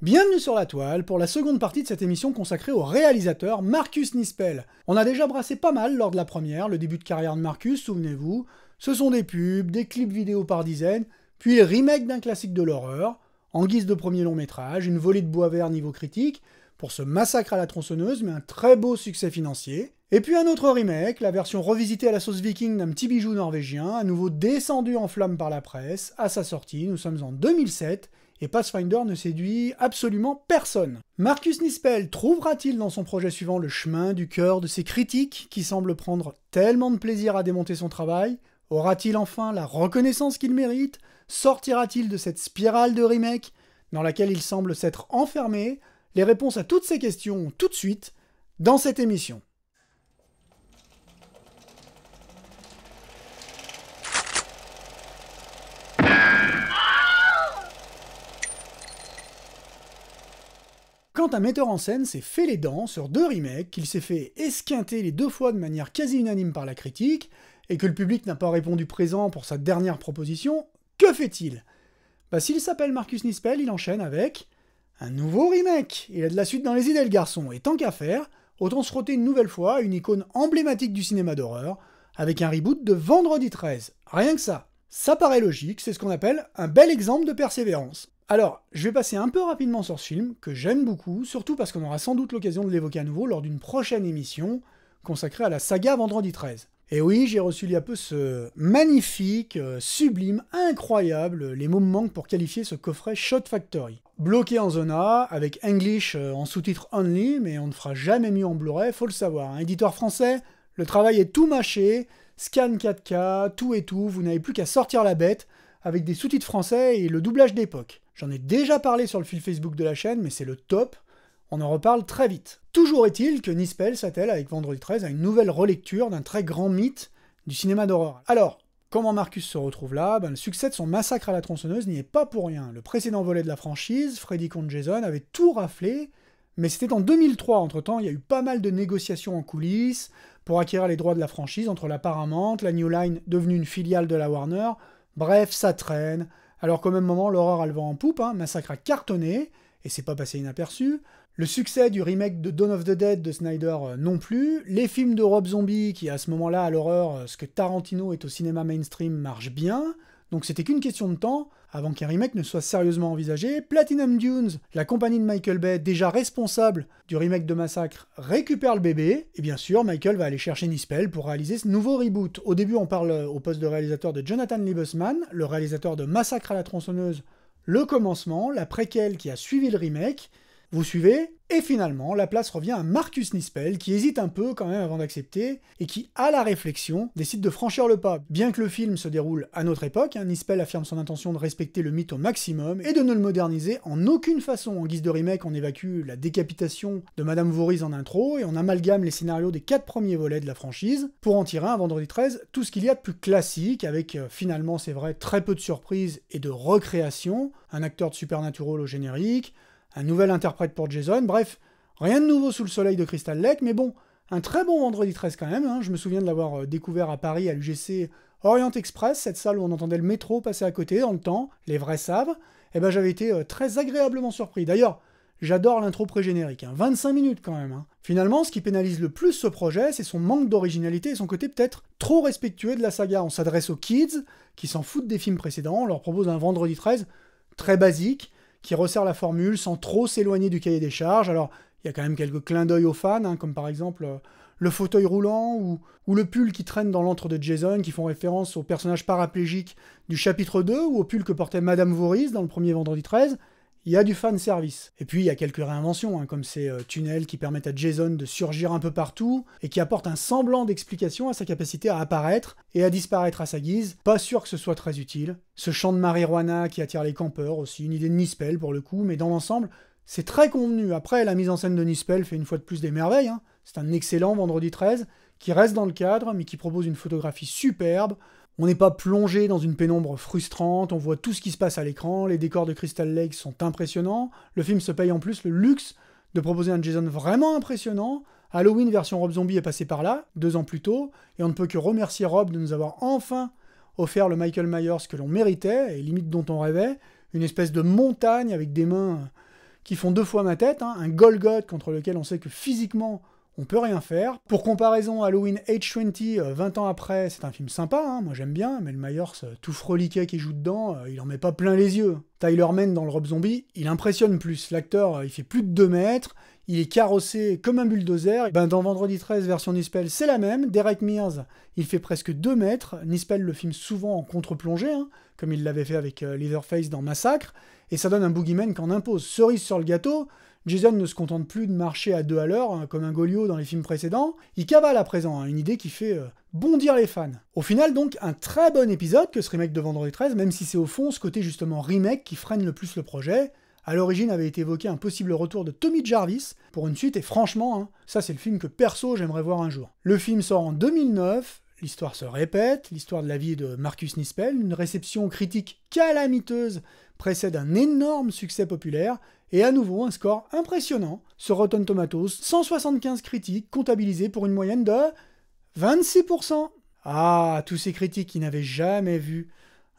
Bienvenue sur la toile pour la seconde partie de cette émission consacrée au réalisateur Marcus Nispel. On a déjà brassé pas mal lors de la première, le début de carrière de Marcus, souvenez-vous. Ce sont des pubs, des clips vidéo par dizaines, puis le remake d'un classique de l'horreur, en guise de premier long métrage, une volée de bois vert niveau critique, pour ce massacre à la tronçonneuse, mais un très beau succès financier. Et puis un autre remake, la version revisitée à la sauce viking d'un petit bijou norvégien, à nouveau descendu en flammes par la presse, à sa sortie, nous sommes en 2007, et Pathfinder ne séduit absolument personne. Marcus Nispel trouvera-t-il dans son projet suivant le chemin du cœur de ses critiques, qui semblent prendre tellement de plaisir à démonter son travail? Aura-t-il enfin la reconnaissance qu'il mérite? Sortira-t-il de cette spirale de remake, dans laquelle il semble s'être enfermé? Les réponses à toutes ces questions tout de suite, dans cette émission. Quand un metteur en scène s'est fait les dents sur deux remakes, qu'il s'est fait esquinter les deux fois de manière quasi unanime par la critique, et que le public n'a pas répondu présent pour sa dernière proposition, que fait-il? S'il s'appelle Marcus Nispel, il enchaîne avec un nouveau remake. Il a de la suite dans les idées, le garçon, et tant qu'à faire, autant se frotter une nouvelle fois à une icône emblématique du cinéma d'horreur, avec un reboot de Vendredi 13. Rien que ça. Ça paraît logique, c'est ce qu'on appelle un bel exemple de persévérance. Alors, je vais passer un peu rapidement sur ce film, que j'aime beaucoup, surtout parce qu'on aura sans doute l'occasion de l'évoquer à nouveau lors d'une prochaine émission consacrée à la saga Vendredi 13. Et oui, j'ai reçu il y a peu ce magnifique, sublime, incroyable, les mots me manquent pour qualifier ce coffret Shot Factory. Bloqué en zone A, avec English en sous-titres only, mais on ne fera jamais mieux en Blu-ray, faut le savoir. Un éditeur français, le travail est tout mâché, scan 4K, tout et tout, vous n'avez plus qu'à sortir la bête, avec des sous-titres français et le doublage d'époque. J'en ai déjà parlé sur le fil Facebook de la chaîne, mais c'est le top, on en reparle très vite. Toujours est-il que Nispel s'attelle avec Vendredi 13 à une nouvelle relecture d'un très grand mythe du cinéma d'horreur. Alors, comment Marcus se retrouve là? Le succès de son massacre à la tronçonneuse n'y est pas pour rien. Le précédent volet de la franchise, Freddy contre Jason, avait tout raflé, mais c'était en 2003, entre-temps, il y a eu pas mal de négociations en coulisses pour acquérir les droits de la franchise entre la Paramount, la New Line devenue une filiale de la Warner, bref, ça traîne. Alors qu'au même moment, l'horreur a le vent en poupe, Massacre a cartonné, et c'est pas passé inaperçu. Le succès du remake de Dawn of the Dead de Snyder non plus. Les films de Rob Zombie, qui à ce moment-là, à l'horreur, ce que Tarantino est au cinéma mainstream, marchent bien. Donc c'était qu'une question de temps avant qu'un remake ne soit sérieusement envisagé. Platinum Dunes, la compagnie de Michael Bay, déjà responsable du remake de Massacre, récupère le bébé. Et bien sûr, Michael va aller chercher Nispel pour réaliser ce nouveau reboot. Au début, on parle au poste de réalisateur de Jonathan Liebesman, le réalisateur de Massacre à la tronçonneuse, le commencement, la préquelle qui a suivi le remake. Vous suivez? Et finalement, la place revient à Marcus Nispel, qui hésite un peu quand même avant d'accepter, et qui, à la réflexion, décide de franchir le pas. Bien que le film se déroule à notre époque, Nispel affirme son intention de respecter le mythe au maximum, et de ne le moderniser en aucune façon. En guise de remake, on évacue la décapitation de Madame Voorhees en intro, et on amalgame les scénarios des 4 premiers volets de la franchise, pour en tirer un Vendredi 13, tout ce qu'il y a de plus classique, avec finalement, c'est vrai, très peu de surprises et de recréations, un acteur de Supernatural au générique, un nouvel interprète pour Jason, bref, rien de nouveau sous le soleil de Crystal Lake, mais bon, un très bon Vendredi 13 quand même, je me souviens de l'avoir découvert à Paris à l'UGC Orient Express, cette salle où on entendait le métro passer à côté dans le temps, les vrais savent, et j'avais été très agréablement surpris. D'ailleurs, j'adore l'intro pré-générique, 25 minutes quand même. Finalement, ce qui pénalise le plus ce projet, c'est son manque d'originalité et son côté peut-être trop respectueux de la saga. On s'adresse aux kids, qui s'en foutent des films précédents, on leur propose un Vendredi 13 très basique, qui resserre la formule sans trop s'éloigner du cahier des charges. Alors, il y a quand même quelques clins d'œil aux fans, comme par exemple le fauteuil roulant ou le pull qui traîne dans l'antre de Jason, qui font référence au personnage paraplégique du chapitre 2, ou au pull que portait Madame Voorhees dans le premier Vendredi 13. Il y a du fan service. Et puis il y a quelques réinventions, comme ces tunnels qui permettent à Jason de surgir un peu partout, et qui apportent un semblant d'explication à sa capacité à apparaître et à disparaître à sa guise. Pas sûr que ce soit très utile. Ce chant de marijuana qui attire les campeurs aussi, une idée de Nispel pour le coup, mais dans l'ensemble, c'est très convenu. Après, la mise en scène de Nispel fait une fois de plus des merveilles. C'est un excellent Vendredi 13, qui reste dans le cadre, mais qui propose une photographie superbe. On n'est pas plongé dans une pénombre frustrante, on voit tout ce qui se passe à l'écran, les décors de Crystal Lake sont impressionnants, le film se paye en plus le luxe de proposer un Jason vraiment impressionnant. Halloween version Rob Zombie est passé par là, 2 ans plus tôt, et on ne peut que remercier Rob de nous avoir enfin offert le Michael Myers que l'on méritait, et limite dont on rêvait, une espèce de montagne avec des mains qui font 2 fois ma tête, hein, un Golgoth contre lequel on sait que physiquement on peut rien faire. Pour comparaison, Halloween H20, 20 ans après, c'est un film sympa, hein, moi j'aime bien, mais le Myers, tout froliquet qui joue dedans, il en met pas plein les yeux. Tyler Mane dans le Rob Zombie, il impressionne plus. L'acteur, il fait plus de 2 mètres, il est carrossé comme un bulldozer. Ben, dans Vendredi 13, version Nispel, c'est la même. Derek Mears, il fait presque 2 mètres. Nispel le filme souvent en contre-plongée, hein, comme il l'avait fait avec Leatherface dans Massacre, et ça donne un boogeyman qu'en impose. Cerise sur le gâteau, Jason ne se contente plus de marcher à 2 à l'heure, hein, comme un Goliot dans les films précédents, il cavale à présent, hein, une idée qui fait bondir les fans. Au final donc, un très bon épisode que ce remake de Vendredi 13, même si c'est au fond ce côté justement remake qui freine le plus le projet. À l'origine avait été évoqué un possible retour de Tommy Jarvis pour une suite, et franchement, hein, ça c'est le film que perso j'aimerais voir un jour. Le film sort en 2009, l'histoire se répète, l'histoire de la vie de Marcus Nispel, une réception critique calamiteuse précède un énorme succès populaire, et à nouveau un score impressionnant sur Rotten Tomatoes, 175 critiques comptabilisées pour une moyenne de 26%. Ah, tous ces critiques qui n'avaient jamais vu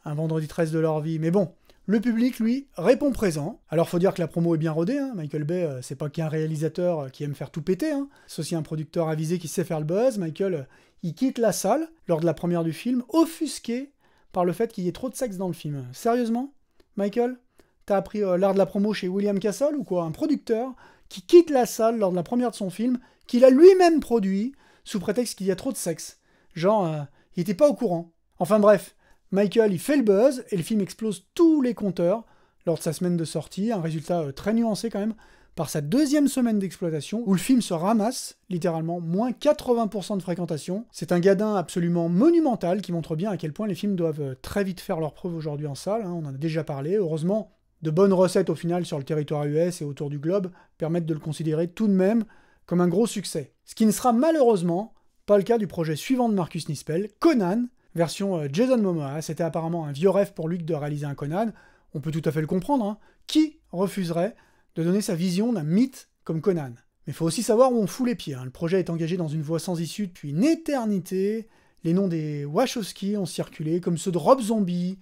un Vendredi 13 de leur vie, mais bon, le public, lui, répond présent. Alors faut dire que la promo est bien rodée, hein. Michael Bay, c'est pas qu'un réalisateur qui aime faire tout péter, hein. C'est aussi un producteur avisé qui sait faire le buzz. Michael, il quitte la salle lors de la première du film, offusqué par le fait qu'il y ait trop de sexe dans le film. Sérieusement, Michael, t'as appris l'art de la promo chez William Castle ou quoi? Un producteur qui quitte la salle lors de la première de son film, qu'il a lui-même produit, sous prétexte qu'il y a trop de sexe. Genre, il était pas au courant. Enfin bref, Michael, il fait le buzz, et le film explose tous les compteurs lors de sa semaine de sortie, un résultat très nuancé quand même, par sa 2e semaine d'exploitation, où le film se ramasse, littéralement, moins 80% de fréquentation. C'est un gadin absolument monumental, qui montre bien à quel point les films doivent très vite faire leurs preuves aujourd'hui en salle, hein, on en a déjà parlé, heureusement. De bonnes recettes au final sur le territoire US et autour du globe permettent de le considérer tout de même comme un gros succès. Ce qui ne sera malheureusement pas le cas du projet suivant de Marcus Nispel, Conan, version Jason Momoa. C'était apparemment un vieux rêve pour lui de réaliser un Conan, on peut tout à fait le comprendre, hein. Qui refuserait de donner sa vision d'un mythe comme Conan? Mais il faut aussi savoir où on fout les pieds, hein. Le projet est engagé dans une voie sans issue depuis une éternité, les noms des Wachowski ont circulé, comme ceux de Rob Zombie,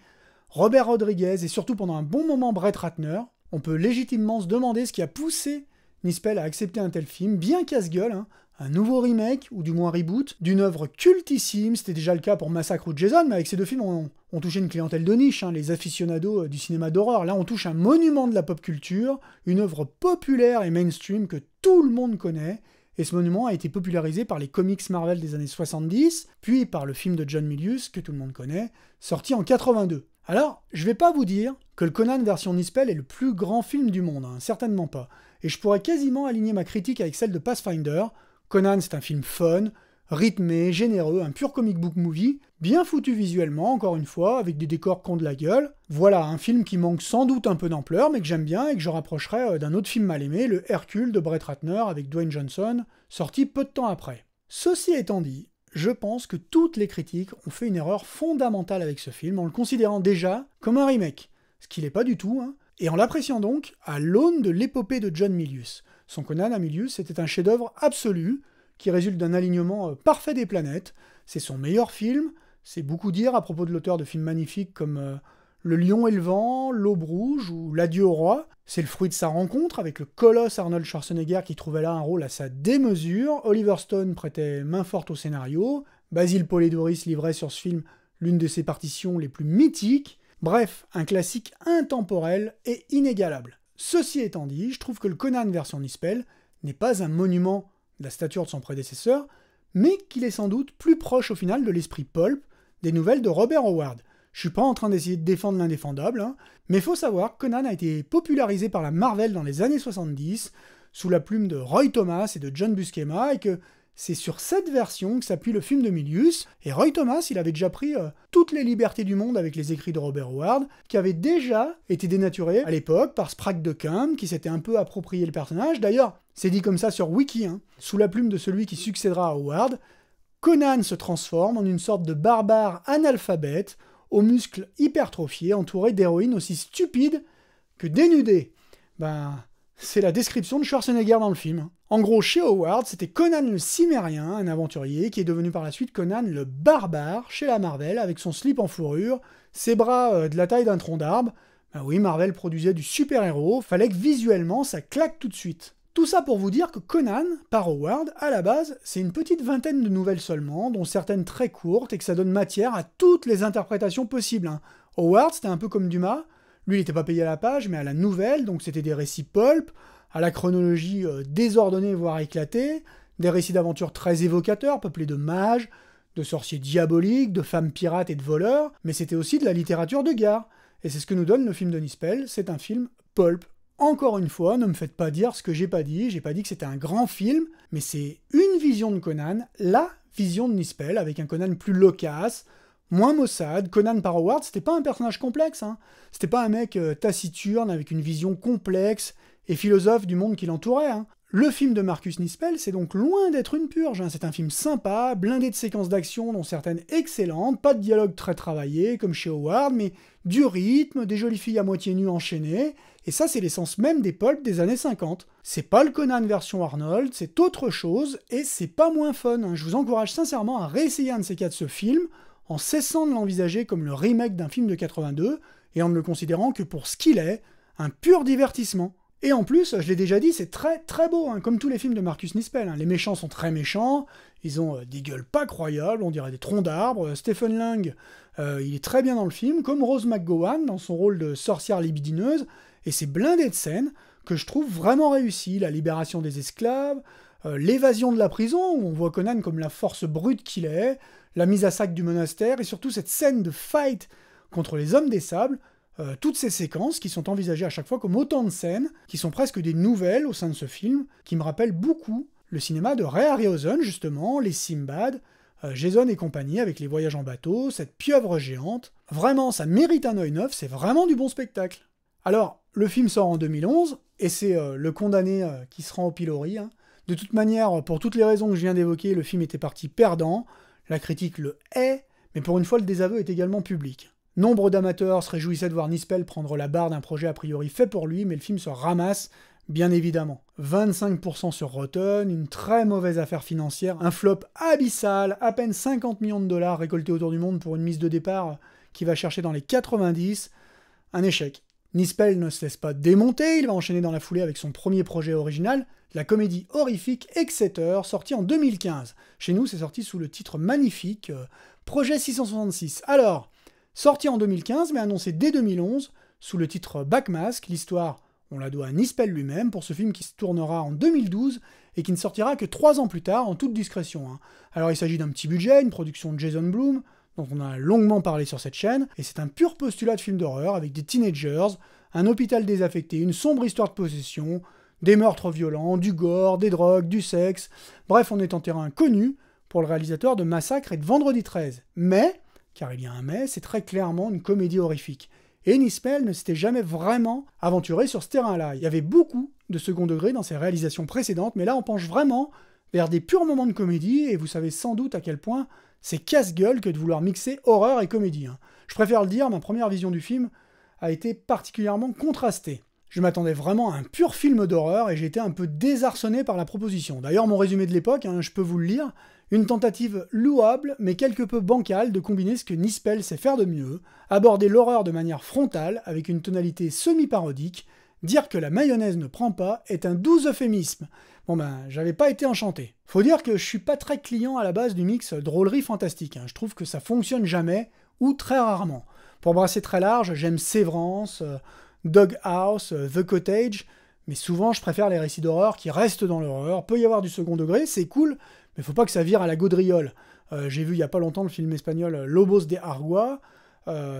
Robert Rodriguez et surtout pendant un bon moment Brett Ratner. On peut légitimement se demander ce qui a poussé Nispel à accepter un tel film, bien casse-gueule, hein, un nouveau remake, ou du moins reboot, d'une œuvre cultissime. C'était déjà le cas pour Massacre ou Jason, mais avec ces 2 films, on touchait une clientèle de niche, hein, les aficionados du cinéma d'horreur. Là, on touche un monument de la pop culture, une œuvre populaire et mainstream que tout le monde connaît, et ce monument a été popularisé par les comics Marvel des années 70, puis par le film de John Milius, que tout le monde connaît, sorti en 82. Alors, je vais pas vous dire que le Conan version Nispel est le plus grand film du monde, hein, certainement pas. Et je pourrais quasiment aligner ma critique avec celle de Pathfinder. Conan, c'est un film fun, rythmé, généreux, un pur comic book movie, bien foutu visuellement, encore une fois, avec des décors qui ont de la gueule. Voilà, un film qui manque sans doute un peu d'ampleur, mais que j'aime bien et que je rapprocherais d'un autre film mal aimé, le Hercule de Brett Ratner avec Dwayne Johnson, sorti peu de temps après. Ceci étant dit, je pense que toutes les critiques ont fait une erreur fondamentale avec ce film, en le considérant déjà comme un remake, ce qu'il n'est pas du tout, hein, et en l'appréciant donc à l'aune de l'épopée de John Milius. Son Conan à Milius était un chef-d'œuvre absolu, qui résulte d'un alignement parfait des planètes. C'est son meilleur film, c'est beaucoup dire à propos de l'auteur de films magnifiques comme Le Lion et le Vent, L'Aube Rouge ou L'Adieu au Roi. C'est le fruit de sa rencontre avec le colosse Arnold Schwarzenegger qui trouvait là un rôle à sa démesure. Oliver Stone prêtait main forte au scénario. Basil Poledouris livrait sur ce film l'une de ses partitions les plus mythiques. Bref, un classique intemporel et inégalable. Ceci étant dit, je trouve que le Conan version Nispel n'est pas un monument de la stature de son prédécesseur, mais qu'il est sans doute plus proche au final de l'esprit pulp des nouvelles de Robert Howard. Je suis pas en train d'essayer de défendre l'indéfendable, hein, mais faut savoir que Conan a été popularisé par la Marvel dans les années 70, sous la plume de Roy Thomas et de John Buscema, et que c'est sur cette version que s'appuie le film de Milius, et Roy Thomas, il avait déjà pris toutes les libertés du monde avec les écrits de Robert Howard, qui avaient déjà été dénaturés à l'époque par Sprague de Camp, qui s'était un peu approprié le personnage. D'ailleurs, c'est dit comme ça sur Wiki, hein. Sous la plume de celui qui succédera à Howard, Conan se transforme en une sorte de barbare analphabète, aux muscles hypertrophiés, entouré d'héroïnes aussi stupides que dénudées. Ben, c'est la description de Schwarzenegger dans le film. En gros, chez Howard, c'était Conan le Cimérien, un aventurier, qui est devenu par la suite Conan le Barbare, chez la Marvel, avec son slip en fourrure, ses bras de la taille d'un tronc d'arbre. Ah oui, Marvel produisait du super-héros, fallait que visuellement ça claque tout de suite. Tout ça pour vous dire que Conan, par Howard, à la base, c'est une petite vingtaine de nouvelles seulement, dont certaines très courtes, et que ça donne matière à toutes les interprétations possibles. Howard, c'était un peu comme Dumas, lui il n'était pas payé à la page, mais à la nouvelle, donc c'était des récits pulp, à la chronologie désordonnée voire éclatée, des récits d'aventure très évocateurs, peuplés de mages, de sorciers diaboliques, de femmes pirates et de voleurs, mais c'était aussi de la littérature de gare. Et c'est ce que nous donne le film de Nispel, c'est un film pulp. Encore une fois, ne me faites pas dire ce que j'ai pas dit que c'était un grand film, mais c'est une vision de Conan, la vision de Nispel, avec un Conan plus loquace, moins maussade. Conan par Howard, c'était pas un personnage complexe, c'était pas un mec taciturne avec une vision complexe et philosophe du monde qui l'entourait. Le film de Marcus Nispel, c'est donc loin d'être une purge, c'est un film sympa, blindé de séquences d'action dont certaines excellentes, pas de dialogue très travaillé comme chez Howard, mais du rythme, des jolies filles à moitié nues enchaînées, et ça c'est l'essence même des pulps des années 50. C'est pas le Conan version Arnold, c'est autre chose, et c'est pas moins fun. Je vous encourage sincèrement à réessayer un de ces quatre ce film, en cessant de l'envisager comme le remake d'un film de 82, et en ne le considérant que pour ce qu'il est, un pur divertissement. Et en plus, je l'ai déjà dit, c'est très très beau, comme tous les films de Marcus Nispel. Les méchants sont très méchants, ils ont des gueules pas croyables, on dirait des troncs d'arbres. Stephen Lang, il est très bien dans le film, comme Rose McGowan dans son rôle de sorcière libidineuse, et c'est blindé de scènes que je trouve vraiment réussies. La libération des esclaves, l'évasion de la prison, où on voit Conan comme la force brute qu'il est, la mise à sac du monastère, et surtout cette scène de fight contre les hommes des sables. Toutes ces séquences qui sont envisagées à chaque fois comme autant de scènes, qui sont presque des nouvelles au sein de ce film, qui me rappellent beaucoup le cinéma de Ray Harryhausen, justement, les Sinbad, Jason et compagnie, avec les voyages en bateau, cette pieuvre géante. Vraiment, ça mérite un œil neuf, c'est vraiment du bon spectacle. Alors, le film sort en 2011, et c'est le condamné qui se rend au pilori. De toute manière, pour toutes les raisons que je viens d'évoquer, le film était parti perdant, la critique le hait, mais pour une fois, le désaveu est également public. Nombre d'amateurs se réjouissaient de voir Nispel prendre la barre d'un projet a priori fait pour lui, mais le film se ramasse, bien évidemment. 25% sur Rotten, une très mauvaise affaire financière, un flop abyssal, à peine 50 millions de dollars récoltés autour du monde pour une mise de départ qui va chercher dans les 90, un échec. Nispel ne se laisse pas démonter, il va enchaîner dans la foulée avec son premier projet original, la comédie horrifique Exeter, sortie en 2015. Chez nous, c'est sorti sous le titre magnifique, Projet 666. Alors, sorti en 2015, mais annoncé dès 2011, sous le titre Backmask, l'histoire, on la doit à Nispel lui-même, pour ce film qui se tournera en 2012, et qui ne sortira que 3 ans plus tard, en toute discrétion. Alors il s'agit d'un petit budget, une production de Jason Blum, dont on a longuement parlé sur cette chaîne, et c'est un pur postulat de film d'horreur, avec des teenagers, un hôpital désaffecté, une sombre histoire de possession, des meurtres violents, du gore, des drogues, du sexe, bref, on est en terrain connu pour le réalisateur de Massacre et de Vendredi 13. Mais, car il y a un mais, c'est très clairement une comédie horrifique. Et Nispel ne s'était jamais vraiment aventuré sur ce terrain-là. Il y avait beaucoup de second degré dans ses réalisations précédentes, mais là on penche vraiment vers des purs moments de comédie, et vous savez sans doute à quel point c'est casse-gueule que de vouloir mixer horreur et comédie. Je préfère le dire, ma première vision du film a été particulièrement contrastée. Je m'attendais vraiment à un pur film d'horreur, et j'ai été un peu désarçonné par la proposition. D'ailleurs, mon résumé de l'époque, je peux vous le lire, une tentative louable, mais quelque peu bancale, de combiner ce que Nispel sait faire de mieux, aborder l'horreur de manière frontale, avec une tonalité semi-parodique, dire que la mayonnaise ne prend pas est un doux euphémisme. J'avais pas été enchanté. Faut dire que je suis pas très client à la base du mix drôlerie fantastique. Je trouve que ça fonctionne jamais, ou très rarement. Pour brasser très large, j'aime Sévrance, Doghouse, The Cottage, mais souvent je préfère les récits d'horreur qui restent dans l'horreur. Peut y avoir du second degré, c'est cool, mais faut pas que ça vire à la gaudriole. J'ai vu il y a pas longtemps le film espagnol Lobos de Argua,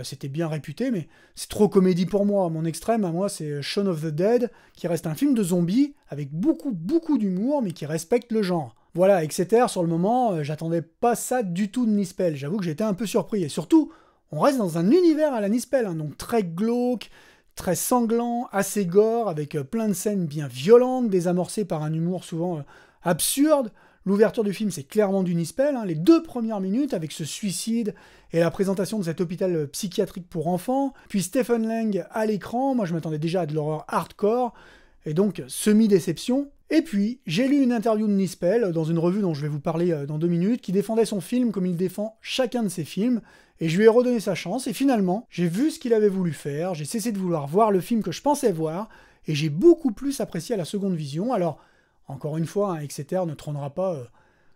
c'était bien réputé, mais c'est trop comédie pour moi. Mon extrême, à moi, c'est Shaun of the Dead, qui reste un film de zombies, avec beaucoup d'humour, mais qui respecte le genre. Voilà, Exeter, sur le moment, j'attendais pas ça du tout de Nispel. J'avoue que j'étais un peu surpris, et surtout, on reste dans un univers à la Nispel, donc très glauque, très sanglant, assez gore, avec plein de scènes bien violentes, désamorcées par un humour souvent absurde. L'ouverture du film, c'est clairement du Nispel, les 2 premières minutes avec ce suicide et la présentation de cet hôpital psychiatrique pour enfants, puis Stephen Lang à l'écran, moi je m'attendais déjà à de l'horreur hardcore, et donc semi-déception. Et puis, j'ai lu une interview de Nispel dans une revue dont je vais vous parler dans 2 minutes, qui défendait son film comme il défend chacun de ses films, et je lui ai redonné sa chance, et finalement, j'ai vu ce qu'il avait voulu faire, j'ai cessé de vouloir voir le film que je pensais voir, et j'ai beaucoup plus apprécié à la seconde vision. Alors, encore une fois, Exeter ne trônera pas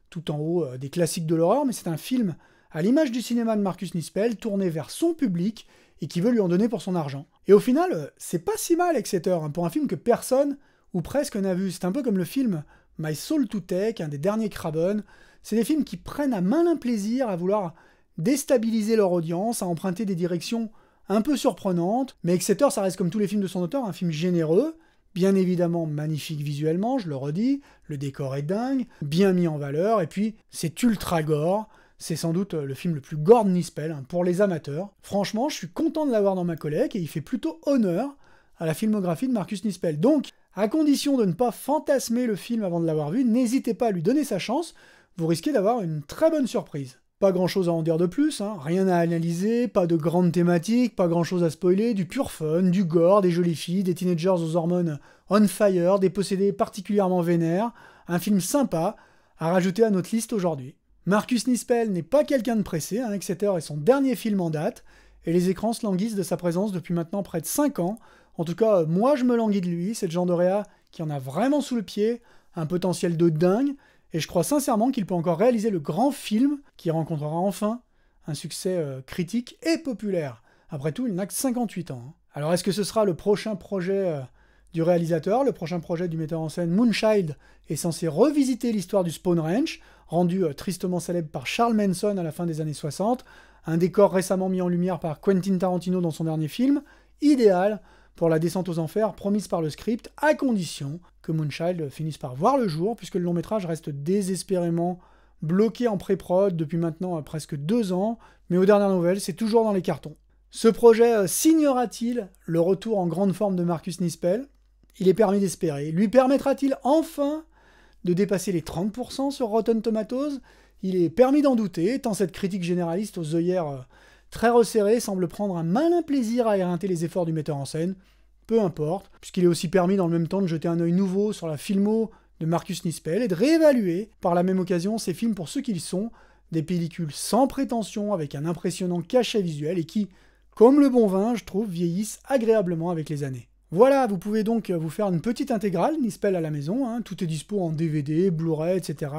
tout en haut des classiques de l'horreur, mais c'est un film à l'image du cinéma de Marcus Nispel, tourné vers son public, et qui veut lui en donner pour son argent. Et au final, c'est pas si mal Exeter, pour un film que personne, ou presque, n'a vu. C'est un peu comme le film My Soul to Take, un des derniers Craven. C'est des films qui prennent un malin plaisir à vouloir déstabiliser leur audience, à emprunter des directions un peu surprenantes, mais Exeter, ça reste comme tous les films de son auteur, un film généreux, bien évidemment magnifique visuellement, je le redis, le décor est dingue, bien mis en valeur, et puis c'est ultra gore, c'est sans doute le film le plus gore de Nispel, pour les amateurs. Franchement, je suis content de l'avoir dans ma collecte, et il fait plutôt honneur à la filmographie de Marcus Nispel. Donc, à condition de ne pas fantasmer le film avant de l'avoir vu, n'hésitez pas à lui donner sa chance, vous risquez d'avoir une très bonne surprise. Pas grand chose à en dire de plus, rien à analyser, pas de grandes thématiques, pas grand chose à spoiler, du pur fun, du gore, des jolies filles, des teenagers aux hormones on fire, des possédés particulièrement vénères, un film sympa à rajouter à notre liste aujourd'hui. Marcus Nispel n'est pas quelqu'un de pressé, Exeter est son dernier film en date, et les écrans se languissent de sa présence depuis maintenant près de 5 ans. En tout cas, moi je me languis de lui, c'est le genre de réa qui en a vraiment sous le pied, un potentiel de dingue, et je crois sincèrement qu'il peut encore réaliser le grand film qui rencontrera enfin un succès critique et populaire. Après tout, il n'a que 58 ans. Alors est-ce que ce sera le prochain projet du réalisateur? Le prochain projet du metteur en scène Moonchild est censé revisiter l'histoire du Spawn Ranch, rendu tristement célèbre par Charles Manson à la fin des années 60, un décor récemment mis en lumière par Quentin Tarantino dans son dernier film, idéal pour la descente aux enfers promise par le script, à condition que Moonchild finisse par voir le jour, puisque le long-métrage reste désespérément bloqué en pré-prod depuis maintenant presque 2 ans, mais aux dernières nouvelles, c'est toujours dans les cartons. Ce projet signera-t-il le retour en grande forme de Marcus Nispel? Il est permis d'espérer. Lui permettra-t-il enfin de dépasser les 30% sur Rotten Tomatoes? Il est permis d'en douter, tant cette critique généraliste aux œillères très resserrées semble prendre un malin plaisir à éreinter les efforts du metteur en scène. Peu importe, puisqu'il est aussi permis dans le même temps de jeter un œil nouveau sur la filmo de Marcus Nispel et de réévaluer par la même occasion ces films pour ce qu'ils sont, des pellicules sans prétention avec un impressionnant cachet visuel et qui, comme le bon vin, je trouve, vieillissent agréablement avec les années. Voilà, vous pouvez donc vous faire une petite intégrale Nispel à la maison, tout est dispo en DVD, Blu-ray, etc.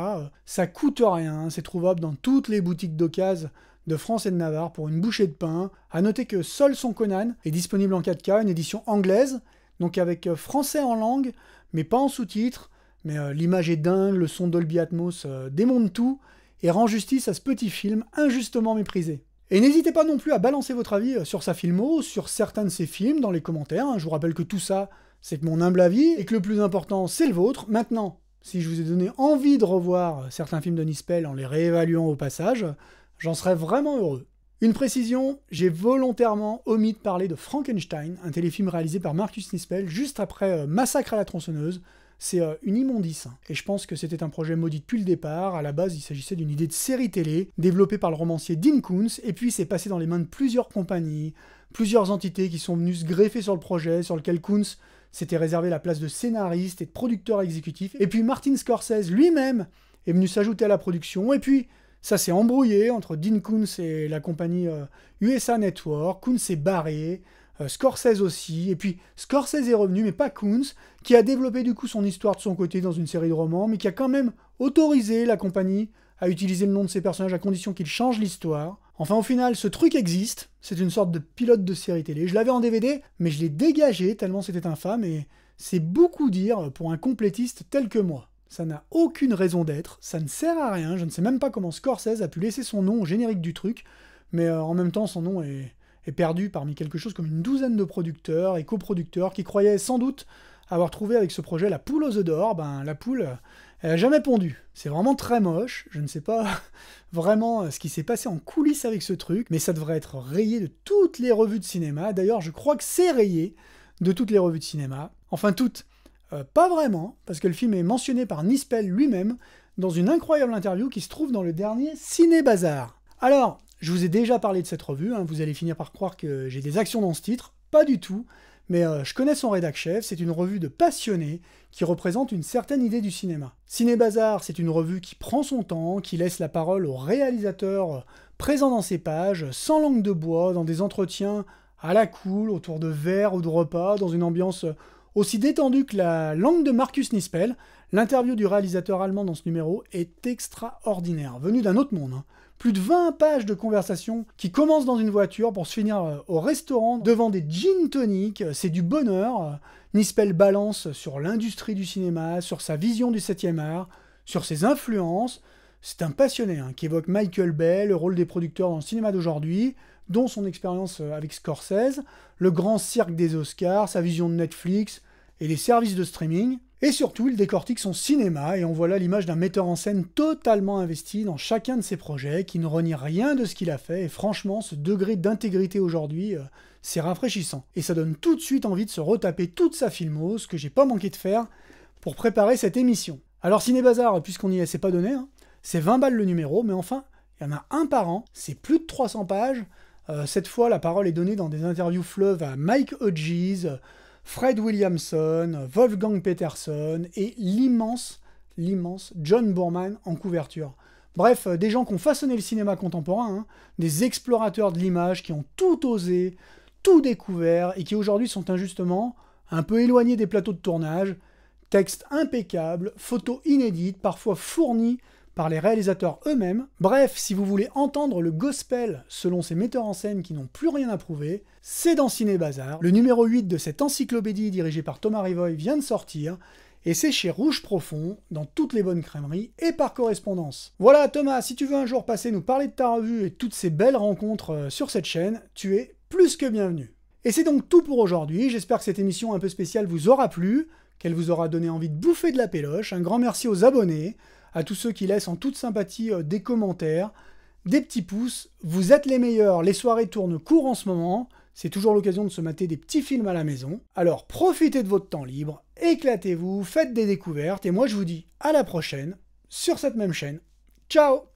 Ça coûte rien, c'est trouvable dans toutes les boutiques d'occasion de France et de Navarre pour une bouchée de pain. À noter que Seul son Conan est disponible en 4K, une édition anglaise, donc avec français en langue, mais pas en sous-titres, mais l'image est dingue, le son Dolby Atmos démonte tout, et rend justice à ce petit film injustement méprisé. Et n'hésitez pas non plus à balancer votre avis sur sa filmo, sur certains de ses films dans les commentaires. Je vous rappelle que tout ça, c'est que mon humble avis, et que le plus important, c'est le vôtre. Maintenant, si je vous ai donné envie de revoir certains films de Nispel en les réévaluant au passage, j'en serais vraiment heureux. Une précision, j'ai volontairement omis de parler de Frankenstein, un téléfilm réalisé par Marcus Nispel juste après Massacre à la tronçonneuse. C'est une immondice, et je pense que c'était un projet maudit depuis le départ. À la base, il s'agissait d'une idée de série télé, développée par le romancier Dean Koontz, et puis c'est passé dans les mains de plusieurs compagnies, plusieurs entités qui sont venues se greffer sur le projet, sur lequel Koontz s'était réservé la place de scénariste et de producteur exécutif, et puis Martin Scorsese lui-même est venu s'ajouter à la production, et puis ça s'est embrouillé entre Dean Koontz et la compagnie USA Network. Koontz s'est barré, Scorsese aussi, et puis Scorsese est revenu, mais pas Koontz, qui a développé du coup son histoire de son côté dans une série de romans, mais qui a quand même autorisé la compagnie à utiliser le nom de ses personnages à condition qu'ils changent l'histoire. Enfin, au final, ce truc existe, c'est une sorte de pilote de série télé. Je l'avais en DVD, mais je l'ai dégagé tellement c'était infâme, et c'est beaucoup dire pour un complétiste tel que moi. Ça n'a aucune raison d'être, ça ne sert à rien, je ne sais même pas comment Scorsese a pu laisser son nom au générique du truc, mais en même temps son nom est perdu parmi quelque chose comme une douzaine de producteurs et coproducteurs qui croyaient sans doute avoir trouvé avec ce projet la poule aux œufs d'or. La poule, elle a jamais pondu. C'est vraiment très moche, je ne sais pas vraiment ce qui s'est passé en coulisses avec ce truc, mais ça devrait être rayé de toutes les revues de cinéma. D'ailleurs, je crois que c'est rayé de toutes les revues de cinéma. Enfin, toutes. Pas vraiment, parce que le film est mentionné par Nispel lui-même dans une incroyable interview qui se trouve dans le dernier Ciné Bazar. Alors, je vous ai déjà parlé de cette revue, vous allez finir par croire que j'ai des actions dans ce titre, pas du tout, mais je connais son rédac chef, c'est une revue de passionnés qui représente une certaine idée du cinéma. Ciné Bazar, c'est une revue qui prend son temps, qui laisse la parole aux réalisateurs présents dans ses pages, sans langue de bois, dans des entretiens à la cool, autour de verres ou de repas, dans une ambiance aussi détendue que la langue de Markus Nispel. L'interview du réalisateur allemand dans ce numéro est extraordinaire, venu d'un autre monde. Plus de 20 pages de conversation qui commencent dans une voiture pour se finir au restaurant devant des gin tonic, c'est du bonheur. Nispel balance sur l'industrie du cinéma, sur sa vision du 7e art, sur ses influences. C'est un passionné qui évoque Michael Bay, le rôle des producteurs dans le cinéma d'aujourd'hui, dont son expérience avec Scorsese, le grand cirque des Oscars, sa vision de Netflix et les services de streaming. Et surtout, il décortique son cinéma et on voit là l'image d'un metteur en scène totalement investi dans chacun de ses projets, qui ne renie rien de ce qu'il a fait, et franchement, ce degré d'intégrité aujourd'hui, c'est rafraîchissant. Et ça donne tout de suite envie de se retaper toute sa filmo, ce que j'ai pas manqué de faire pour préparer cette émission. Alors Ciné Bazar, puisqu'on y est, c'est pas donné, c'est 20 balles le numéro, mais enfin, il y en a un par an, c'est plus de 300 pages. Cette fois, la parole est donnée dans des interviews fleuves à Mike Hodges, Fred Williamson, Wolfgang Peterson et l'immense John Boorman en couverture. Bref, des gens qui ont façonné le cinéma contemporain, des explorateurs de l'image qui ont tout osé, tout découvert et qui aujourd'hui sont injustement un peu éloignés des plateaux de tournage. Textes impeccables, photos inédites, parfois fournies par les réalisateurs eux-mêmes. Bref, si vous voulez entendre le gospel selon ces metteurs en scène qui n'ont plus rien à prouver, c'est dans Ciné Bazar. Le numéro 8 de cette encyclopédie dirigée par Thomas Rivoy vient de sortir, et c'est chez Rouge Profond, dans toutes les bonnes crèmeries, et par correspondance. Voilà Thomas, si tu veux un jour passer nous parler de ta revue et toutes ces belles rencontres sur cette chaîne, tu es plus que bienvenu. Et c'est donc tout pour aujourd'hui, j'espère que cette émission un peu spéciale vous aura plu, qu'elle vous aura donné envie de bouffer de la péloche. Un grand merci aux abonnés, à tous ceux qui laissent en toute sympathie des commentaires, des petits pouces. Vous êtes les meilleurs, les soirées tournent court en ce moment, c'est toujours l'occasion de se mater des petits films à la maison. Alors profitez de votre temps libre, éclatez-vous, faites des découvertes, et moi je vous dis à la prochaine, sur cette même chaîne. Ciao!